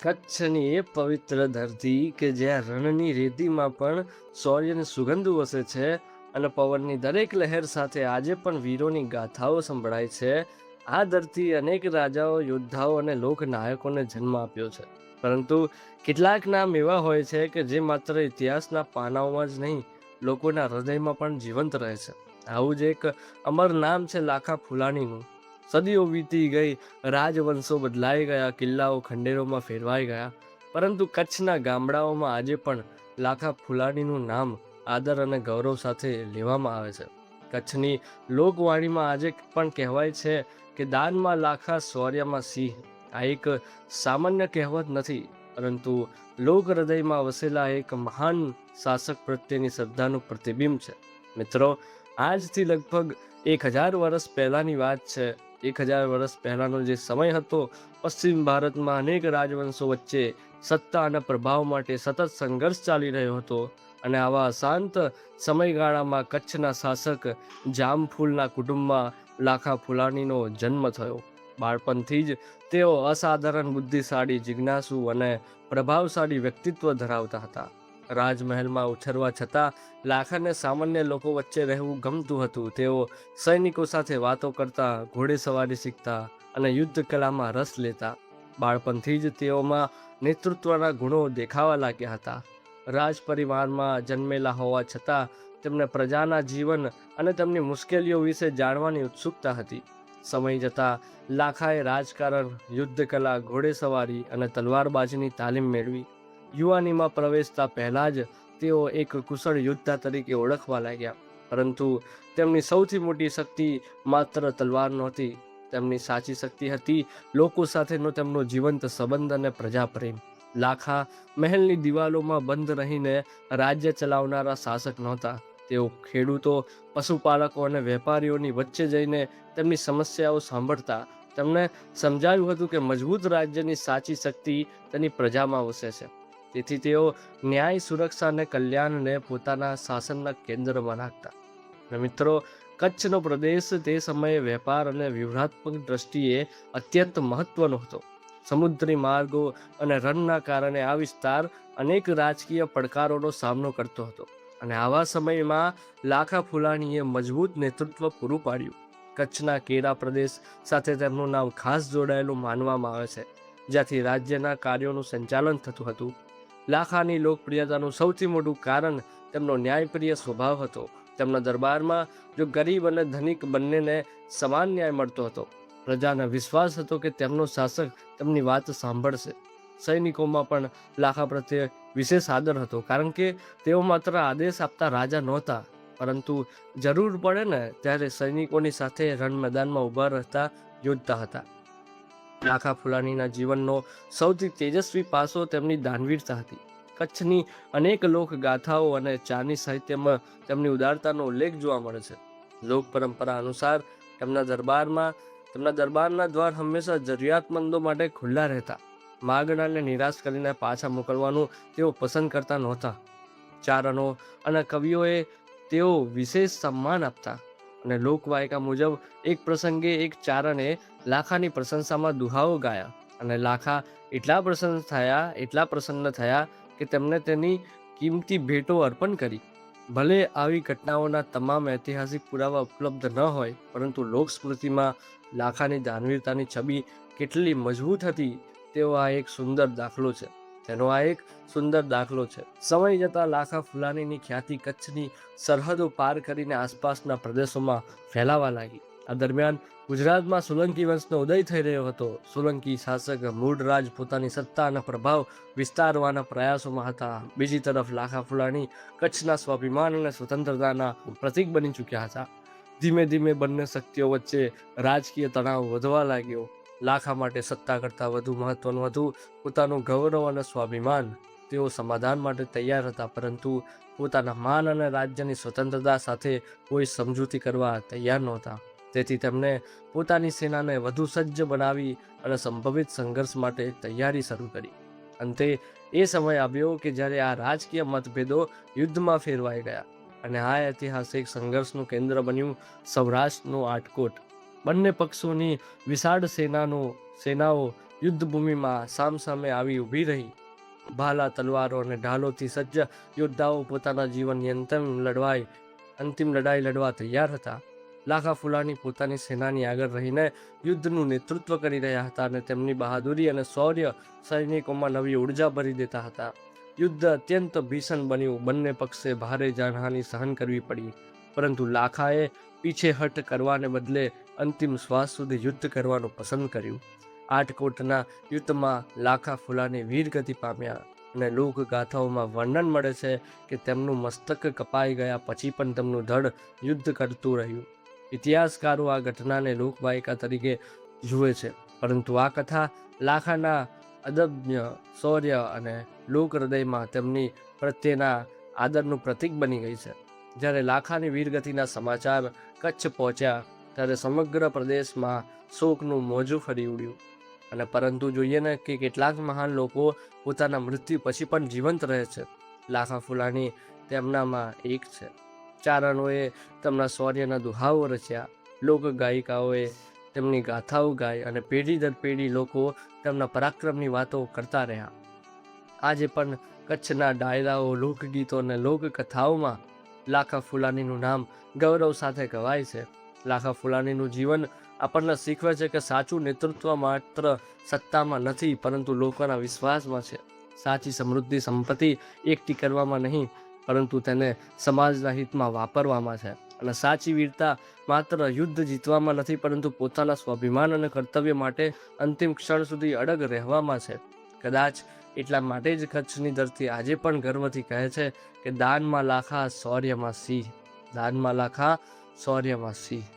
કચ્છની એ પવિત્ર ધરતી કે જ્યાં રણની રેતીમાં પણ શૌર્યની સુગંધ વસે છે અને પવનની દરેક લહેર સાથે આજે પણ વીરોની ગાથાઓ સંભળાય છે. આ ધરતી અનેક રાજાઓ, યોદ્ધાઓ અને લોકનાયકોને જન્મ આપ્યો છે. પરંતુ કેટલાક નામ એવા હોય છે કે જે માત્ર ઇતિહાસના પાનાઓમાં જ નહીં, લોકોના હૃદયમાં પણ જીવંત રહે છે. આવું જ એક અમર નામ છે લાખા ફુલાણીનું. સદીઓ વીતી ગઈ, રાજવંશો બદલાઈ ગયા, કિલ્લાઓ ખંડેરોમાં ફેરવાઈ ગયા, પરંતુ કચ્છના ગામડાઓમાં આજે પણ લાખા ફુલાણીનું નામ આદર અને ગૌરવ સાથે લેવામાં આવે છે. કચ્છની લોકવાણીમાં આજે પણ કહેવાય છે કે દાનમાં લાખા, શૌર્યમાં સિંહ. આ એક સામાન્ય કહેવત નથી, પરંતુ લોક હૃદયમાં વસેલા એક મહાન શાસક પ્રત્યેની શ્રદ્ધાનું પ્રતિબિંબ છે. મિત્રો, આજથી લગભગ 1000 વર્ષ પહેલાની વાત છે. 1000 વર્ષ પહેલાનો જે સમય હતો, પશ્ચિમ ભારતમાં અનેક રાજવંશો વચ્ચે સત્તા અને પ્રભાવ માટે સતત સંઘર્ષ ચાલી રહ્યો હતો. અને આવા અશાંત સમયગાળામાં કચ્છના શાસક જામફૂલના કુટુંબમાં લાખા ફુલાણીનો જન્મ થયો. બાળપણથી જ તેઓ અસાધારણ બુદ્ધિશાળી, જિજ્ઞાસુ અને પ્રભાવશાળી વ્યક્તિત્વ ધરાવતા હતા. રાજમહેલમાં ઉછરવા છતાં લાખાને સામાન્ય લોકો વચ્ચે રહેવું ગમતું હતું. તેઓ સૈનિકો સાથે વાતો કરતા, ઘોડેસવારી શીખતા અને યુદ્ધ કલામાં રસ લેતા. બાળપણથી જ તેઓમાં નેતૃત્વના ગુણો દેખાવા લાગ્યા હતા. રાજ પરિવારમાં જન્મેલા હોવા છતાં તેમને પ્રજાના જીવન અને તેમની મુશ્કેલીઓ વિશે જાણવાની ઉત્સુકતા હતી. સમય જતાં લાખાએ રાજકારણ, યુદ્ધ કલા, ઘોડેસવારી અને તલવારબાજીની તાલીમ મેળવી. યુવાનીમાં પ્રવેશતા પહેલાં જ તેઓ એક કુશળ યોદ્ધા તરીકે ઓળખવા લાગ્યા. પરંતુ તેમની સૌથી મોટી શક્તિ માત્ર તલવાર નહોતી. તેમની સાચી શક્તિ હતી લોકો સાથેનો તેમનો જીવંત સંબંધ અને પ્રજાપ્રેમ. લાખા મહેલની દિવાલોમાં બંધ રહીને રાજ્ય ચલાવનારા શાસક નહોતા. તેઓ ખેડૂતો, પશુપાલકો અને વેપારીઓની વચ્ચે જઈને તેમની સમસ્યાઓ સાંભળતા. તેમણે સમજાવ્યું હતું કે મજબૂત રાજ્યની સાચી શક્તિ તેની પ્રજામાં વસે છે. તેથી તેઓ ન્યાય, સુરક્ષા અને કલ્યાણને પોતાના શાસનના કેન્દ્રમાં રાખતા. અને મિત્રો, કચ્છનો પ્રદેશ તે સમયે વેપાર અને વ્યૂહાત્મક દ્રષ્ટિએ અત્યંત મહત્વનો હતો. સમુદ્રી માર્ગો અને રણના કારણે આ વિસ્તાર અનેક રાજકીય પડકારોનો સામનો કરતો હતો. અને આવા સમયમાં લાખા ફુલાણીએ મજબૂત નેતૃત્વ પૂરું પાડ્યું. કચ્છના કેરા પ્રદેશ સાથે તેમનું નામ ખાસ જોડાયેલું માનવામાં આવે છે, જ્યાંથી રાજ્યના કાર્યોનું સંચાલન થતું હતું. લાખાની લોકપ્રિયતાનું સૌથી મોટું કારણ તેમનો ન્યાયપ્રિય સ્વભાવ હતો. તેમના દરબારમાં જો ગરીબ અને ધનિક બંનેને સમાન ન્યાય મળતો હતો. પ્રજાને વિશ્વાસ હતો કે તેમનો શાસક તેમની વાત સાંભળશે. સૈનિકોમાં પણ લાખા પ્રત્યે વિશેષ આદર હતો, કારણ કે તેઓ માત્ર આદેશ આપતા રાજા નહોતા, પરંતુ જરૂર પડે ને ત્યારે સૈનિકોની સાથે રણ મેદાનમાં ઊભા રહેતા યોદ્ધા હતા. લાખા ફુલાણીના જીવનનો સૌથી તેજસ્વી પાસો તેમની દાનવીરતા હતી. કચ્છની અનેક લોકગાથાઓ અને ચાની સાહિત્યમાં તેમની ઉદારતાનો ઉલ્લેખ જોવા મળે છે. લોક પરંપરા અનુસાર તેમના દરબારના દ્વાર હંમેશા જરૂરિયાતમંદો માટે ખુલ્લા રહેતા. માગણાને નિરાશ કરીને પાછા મોકલવાનું તેઓ પસંદ કરતા નહોતા. ચારણો અને કવિઓએ તેઓ વિશેષ સન્માન આપતા. અને લોકવાયકા મુજબ એક પ્રસંગે એક ચારણે લાખાની પ્રશંસામાં દુહાઓ ગાયા. અને લાખા એટલા પ્રસન્ન થયા કે તેમણે તેની કિંમતી ભેટો અર્પણ કરી. ભલે આવી ઘટનાઓના તમામ ઐતિહાસિક પુરાવા ઉપલબ્ધ ન હોય, પરંતુ લોકસ્મૃતિમાં લાખાની દાનવીરતાની છબી કેટલી મજબૂત હતી તેનો આ એક સુંદર દાખલો છે. સમય જતાં લાખા ફુલાણીની ખ્યાતિ કચ્છની સરહદો પાર કરીને આસપાસના પ્રદેશોમાં ફેલાવા લાગી. આ દરમિયાન ગુજરાતમાં સોલંકી વંશનો ઉદય થઈ રહ્યો હતો. સોલંકી શાસક મૂળરાજ પોતાની સત્તા અને પ્રભાવ વિસ્તારવાના પ્રયાસોમાં હતા. બીજી તરફ લાખા ફુલાણી કચ્છના સ્વાભિમાન અને સ્વતંત્રતાના પ્રતીક બની ચૂક્યા હતા. ધીમે ધીમે બંને શક્તિઓ વચ્ચે રાજકીય તણાવ વધવા લાગ્યો. લાખા માટે સત્તા કરતાં વધુ મહત્વનું હતું પોતાનું ગૌરવ અને સ્વાભિમાન. તેઓ સમાધાન માટે તૈયાર હતા, પરંતુ પોતાના માન અને રાજ્યની સ્વતંત્રતા સાથે કોઈ સમજૂતી કરવા તૈયાર નહોતા. તેથી તેમણે પોતાની સેનાને વધુ સજ્જ બનાવી અને સંભવિત સંઘર્ષ માટે તૈયારી શરૂ કરી. અંતે એ સમય આવ્યો કે જ્યારે આ રાજકીય મતભેદો યુદ્ધમાં ફેરવાઈ ગયા, અને આ ઐતિહાસિક સંઘર્ષનું કેન્દ્ર બન્યું સૌરાષ્ટ્રનું આટકોટ. બંને પક્ષોની વિશાળ સેનાઓ યુદ્ધભૂમિમાં સામસામે આવી ઊભી રહી. ભાલા, તલવારો અને ઢાલોથી સજ્જ યોદ્ધાઓ પોતાના જીવનની અંતિમ લડાઈ લડવા તૈયાર હતા. લાખા ફુલાની પોતાની સેનાની આગળ રહીને યુદ્ધનું નેતૃત્વ કરી રહ્યા હતા અને તેમની બહાદુરી અને શૌર્ય સૈનિકોમાં નવી ઉર્જા ભરી દેતા હતા. યુદ્ધ અત્યંત ભીષણ બન્યું. બંને પક્ષે ભારે જાનહાનિ સહન કરવી પડી, પરંતુ લાખાએ પીછેહટ કરવાને બદલે અંતિમ શ્વાસ સુધી યુદ્ધ કરવાનું પસંદ કર્યું. આટકોટના યુદ્ધમાં લાખા ફુલાની વીરગતિ પામ્યા અને લોકગાથાઓમાં વર્ણન મળે છે કે તેમનું મસ્તક કપાઈ ગયા પછી પણ તેમનું ધડ યુદ્ધ કરતું રહ્યું. ઇતિહાસકારો આ ઘટનાને લોકવાયકા તરીકે જુએ છે, પરંતુ આ કથા લાખાના અદમ્ય શૌર્ય અને લોક હૃદયમાં તેમની પ્રત્યેના આદરનું પ્રતીક બની ગઈ છે. જ્યારે લાખાની વીરગતિના સમાચાર કચ્છ પહોંચ્યા ત્યારે સમગ્ર પ્રદેશમાં શોકનું મોજું ફરી ઉડ્યું. અને પરંતુ જોઈએ ને કે કેટલાક મહાન લોકો પોતાના મૃત્યુ પછી પણ જીવંત રહે છે. લાખા ફુલાની તેમનામાં એક છે. ચારણોએ તેમના શૌર્યના દુહાઓ રચ્યા, લોક ગાયિકાઓએ તેમની ગાથાઓ ગાઈ અને પેઢી દર પેઢી લોકો તેમના પરાક્રમની વાતો કરતા રહ્યા. આજે પણ કચ્છના ડાયરાઓ, લોકગીતો અને લોકકથાઓમાં લાખા ફુલાનીનું નામ ગૌરવ સાથે ગવાય છે. લાખા ફુલાનીનું જીવન આપણને શીખવે છે કે સાચું નેતૃત્વ માત્ર સત્તામાં નથી, પરંતુ લોકોના વિશ્વાસમાં છે. સાચી સમૃદ્ધિ સંપત્તિ એકઠી કરવામાં નહીં, પરંતુ તેને સમાજના હિતમાં વાપરવામાં છે. અને સાચી વીરતા માત્ર યુદ્ધ જીતવામાં નથી, પરંતુ પોતાના સ્વાભિમાન અને કર્તવ્ય માટે અંતિમ ક્ષણ સુધી અડગ રહેવામાં છે. કદાચ એટલા માટે જ કચ્છની ધરતી આજે પણ ગર્વથી કહે છે કે દાનમાં લાખા, શૌર્યમાં સિંહ. દાનમાં લાખા, શૌર્યમાં સિંહ.